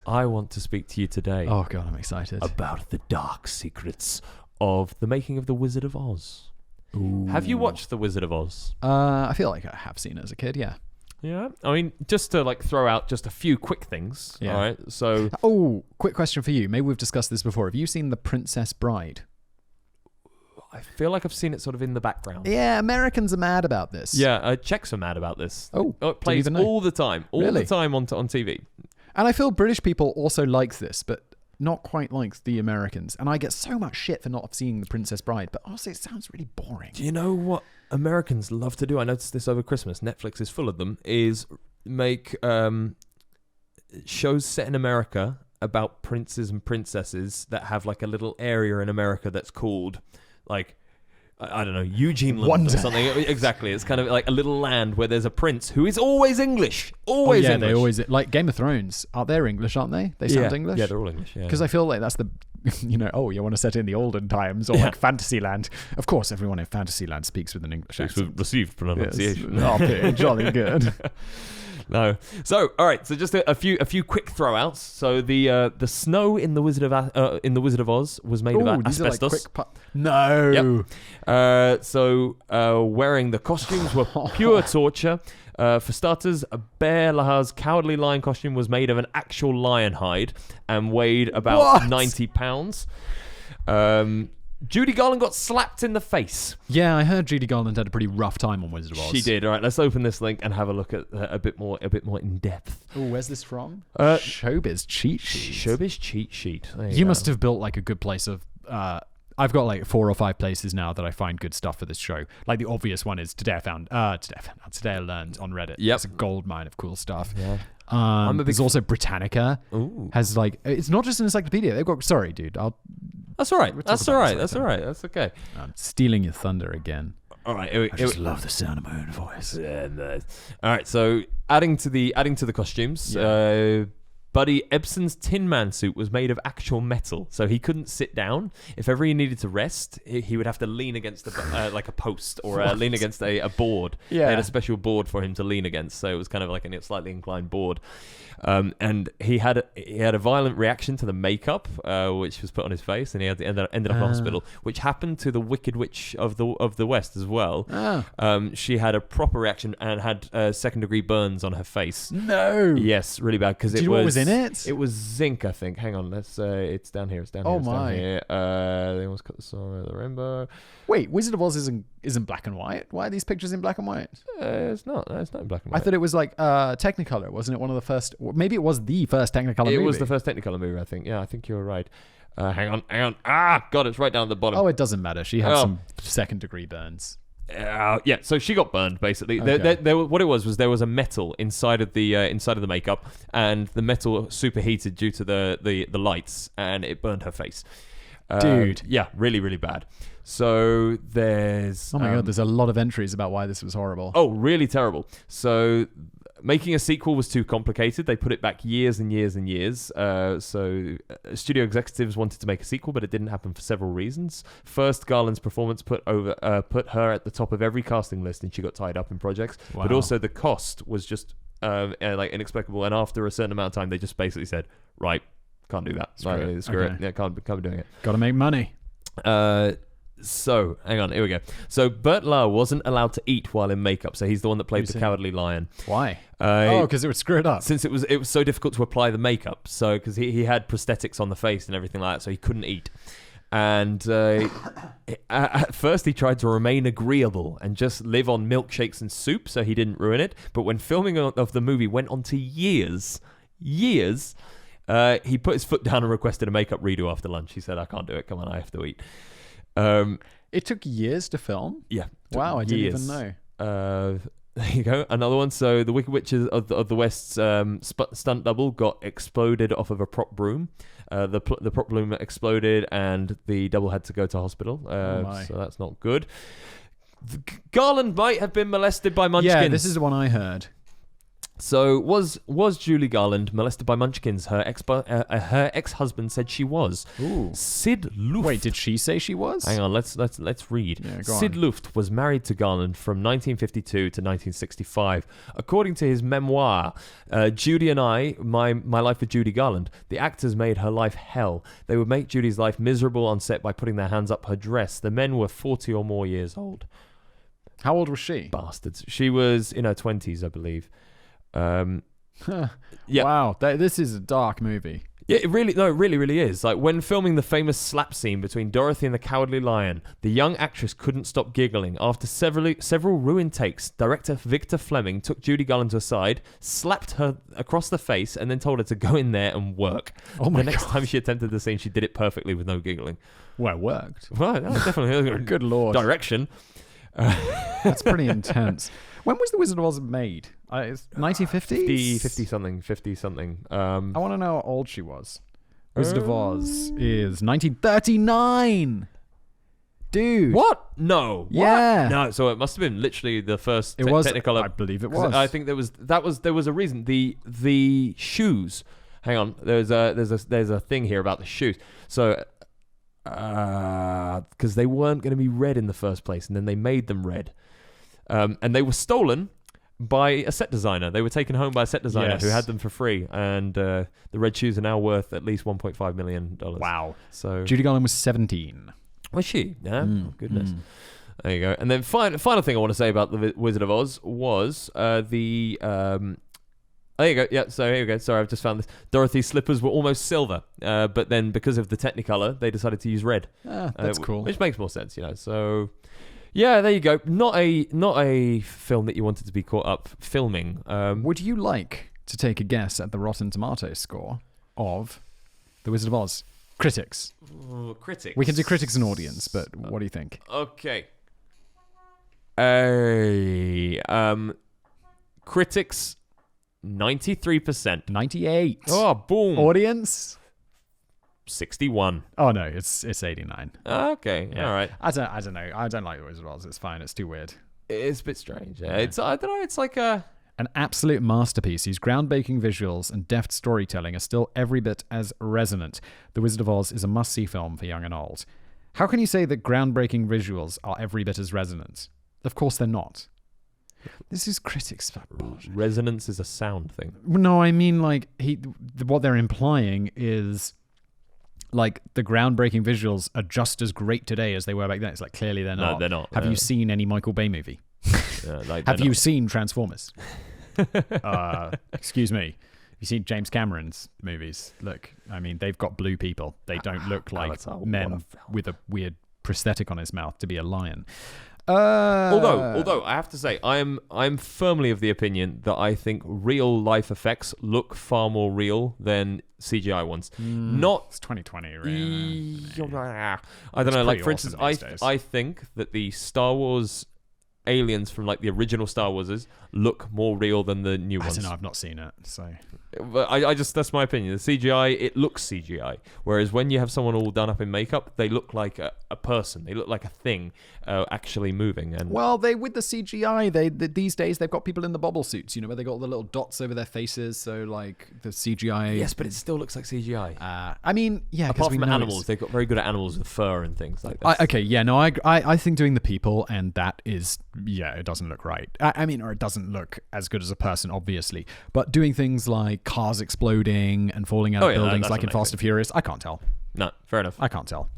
I want to speak to you today Oh God, I'm excited. about the dark secrets of the making of The Wizard of Oz. Ooh. Have you watched The Wizard of Oz? I feel like I have seen it as a kid. Yeah. Yeah. I mean, just to throw out just a few quick things. Yeah. All right. So, Oh, quick question for you. Maybe we've discussed this before. Have you seen The Princess Bride? I feel like I've seen it sort of in the background. Yeah, Americans are mad about this. Yeah, Czechs are mad about this. Oh, it plays even know. all the time. All Really? the time on TV. And I feel British people also like this, but not quite like the Americans. And I get so much shit for not seeing The Princess Bride, but also it sounds really boring. Do you know what Americans love to do? I noticed this over Christmas. Netflix is full of them. Is make shows set in America about princes and princesses that have like a little area in America that's called like, I don't know, Eugene Land or something. Exactly. It's kind of like a little land where there's a prince who is always English. Always English. They always, like Game of Thrones. They're English, aren't they? They sound English? Yeah, they're all English. Yeah. Because I feel like that's the, you want to set in the olden times or like Fantasyland. Of course, everyone in Fantasyland speaks with an English accent. With received pronunciation. Yes. Okay, jolly good. No. So, all right. So, just a few quick throwouts. So, the snow in the Wizard of Oz was made of asbestos. No. Yep. So, wearing the costumes were pure torture. For starters, Bear Lahar's Cowardly Lion costume was made of an actual lion hide and weighed about 90 pounds. Judy Garland got slapped in the face. Yeah, I heard Judy Garland had a pretty rough time on Wizard of Oz. She did. All right, let's open this link and have a look at a bit more in depth. Oh, where's this from? Showbiz cheat sheet. Showbiz cheat sheet. You must have built like a good place of. I've got like 4 or 5 places now that I find good stuff for this show. Like the obvious one is Today I Learned on Reddit. Yep. It's a gold mine of cool stuff. Yeah. There's also Britannica. Ooh. Has like, it's not just an encyclopedia. They've got, sorry, dude. That's all right. That's all right. That's all right. That's okay. I'm stealing your thunder again. All right. I just love the sound of my own voice. Yeah, nice. All right. So adding to the costumes, Buddy Ebsen's Tin Man suit was made of actual metal, so he couldn't sit down. If ever he needed to rest, he would have to lean against like a post or lean against a board. Yeah. They had a special board for him to lean against, so it was kind of like a slightly inclined board. And he had a violent reaction to the makeup, which was put on his face, and he ended up in hospital, which happened to the Wicked Witch of the West as well. She had a proper reaction and had 2nd-degree burns on her face. No. Yes, really bad because Do you know what was in it? It was zinc, I think. Hang on, let's. It's down here. It's down here. Oh it's my! Down here. They almost cut the song of the rainbow. Wait, Wizard of Oz isn't black and white. Why are these pictures in black and white? It's not. No, it's not in black and white. I thought it was like Technicolor, wasn't it? One of the first. Maybe it was the first Technicolor movie. It was the first Technicolor movie, I think. Yeah, I think you're right. Hang on. Ah, God, it's right down at the bottom. Oh, it doesn't matter. She had some 2nd-degree burns. Yeah, so she got burned basically. Okay. What it was there was a metal inside of the makeup, and the metal superheated due to the lights, and it burned her face. Dude, yeah, really, really bad. So there's oh my God, there's a lot of entries about why this was horrible. Oh, really terrible. So making a sequel was too complicated. They put it back years and years and years. So studio executives wanted to make a sequel, but it didn't happen for several reasons. First, Garland's performance put her at the top of every casting list, and she got tied up in projects. Wow. But also the cost was just like inexplicable. And after a certain amount of time, they just basically said, "Right, can't do that. Screw it. Yeah, can't be doing it. Got to make money." So, hang on, here we go. So, Burt Lahr wasn't allowed to eat while in makeup, so he's the one that played the Cowardly Lion. Why? Because it would screw it up. Since it was so difficult to apply the makeup, so because he had prosthetics on the face and everything like that, so he couldn't eat. And at first he tried to remain agreeable and just live on milkshakes and soup, so he didn't ruin it. But when filming of the movie went on to years, he put his foot down and requested a makeup redo after lunch. He said, "I can't do it. Come on, I have to eat." It took years to film? Yeah. Wow, I didn't even know. There you go. Another one. So the Wicked Witches of the West's stunt double got exploded off of a prop broom. The prop broom exploded and the double had to go to hospital. So that's not good. Garland might have been molested by Munchkins. Yeah, this is the one I heard. So was Julie Garland molested by Munchkins? Her ex-husband said she was. Ooh. Sid Luft. Wait, did she say she was? Hang on, let's read. Yeah, go Sid on. Luft was married to Garland from 1952 to 1965. According to his memoir, Judy and I, my life with Judy Garland, the actors made her life hell. They would make Judy's life miserable on set by putting their hands up her dress. The men were 40 or more years old. How old was she? Bastards. She was in her 20s, I believe. Yeah. Wow, this is a dark movie. Yeah, it really is. Like, when filming the famous slap scene between Dorothy and the Cowardly Lion, the young actress couldn't stop giggling. After several ruined takes, director Victor Fleming took Judy Garland to a side, slapped her across the face, and then told her to go in there and work. Oh my The next God. time she attempted the scene, she did it perfectly with no giggling. Well, it worked. Well, no, definitely. Good lord. Direction. That's pretty intense. When was The Wizard of Oz made? 1950s? 50 something. I want to know how old she was. Wizard of Oz is 1939. Dude. What? No. Yeah. What? No. So it must have been literally the first It was. Technicolor. I believe it 'Cause was. I think there was a reason. The shoes. Hang on. There's a thing here about the shoes. So because they weren't going to be red in the first place, and then they made them red, and they were stolen by a set designer. They were taken home by a set designer who had them for free, and the red shoes are now worth at least $1.5 million. Wow. So Judy Garland was 17. was she? Yeah. Oh, goodness. There you go. And then final thing I want to say about the Wizard of Oz was the. There you go. Yeah, so here we go. Sorry, I've just found this. Dorothy's slippers were almost silver, but then because of the Technicolor, they decided to use red. That's cool. Which makes more sense, you know. So, yeah, there you go. Not a film that you wanted to be caught up filming. Would you like to take a guess at the Rotten Tomatoes score of The Wizard of Oz? Critics. Critics. We can do critics and audience, but what do you think? Okay. Critics, 93%. 98. Oh, boom. Audience? 61. Oh no, it's 89. Okay, Yeah. all right. I don't know. I don't like The Wizard of Oz. It's fine. It's too weird. It's a bit strange. Yeah. It's I don't know. It's like a. An absolute masterpiece whose groundbreaking visuals and deft storytelling are still every bit as resonant. The Wizard of Oz is a must-see film for young and old. How can you say that groundbreaking visuals are every bit as resonant? Of course they're not. This is critics. Resonance is a sound thing. No, I mean like what they're implying is like the groundbreaking visuals are just as great today as they were back then. It's like clearly they're not. No, they're not. Have you seen any Michael Bay movie? Have you seen Transformers? Excuse me. Have you seen James Cameron's movies? Look, I mean, they've got blue people. They don't look like Avatar, men with a weird prosthetic on his mouth to be a lion. Although I have to say, I'm firmly of the opinion that I think real life effects look far more real than CGI ones. Not It's 2020, right? I don't know. Like, for awesome instance, these days. I think that the Star Wars aliens from like the original Star Warses look more real than the new I ones. don't know. I've not seen it, so But I just, that's my opinion. The CGI, it looks CGI. Whereas when you have someone all done up in makeup, they look like a person. They look like a thing actually moving. And well, they with the CGI, these days they've got people in the bobble suits. You know, where they got all the little dots over their faces. So like the CGI. yes, but it still looks like CGI. I mean, yeah. 'cause Apart we from know animals, they've got very good at animals with fur and things like that. okay, yeah, no, I think doing the people and that is, yeah, it doesn't look right. I mean, or it doesn't look as good as a person, obviously. But doing things like cars exploding and falling out of buildings, that's like in amazing. Fast and Furious, I can't tell. No, fair enough. I can't tell.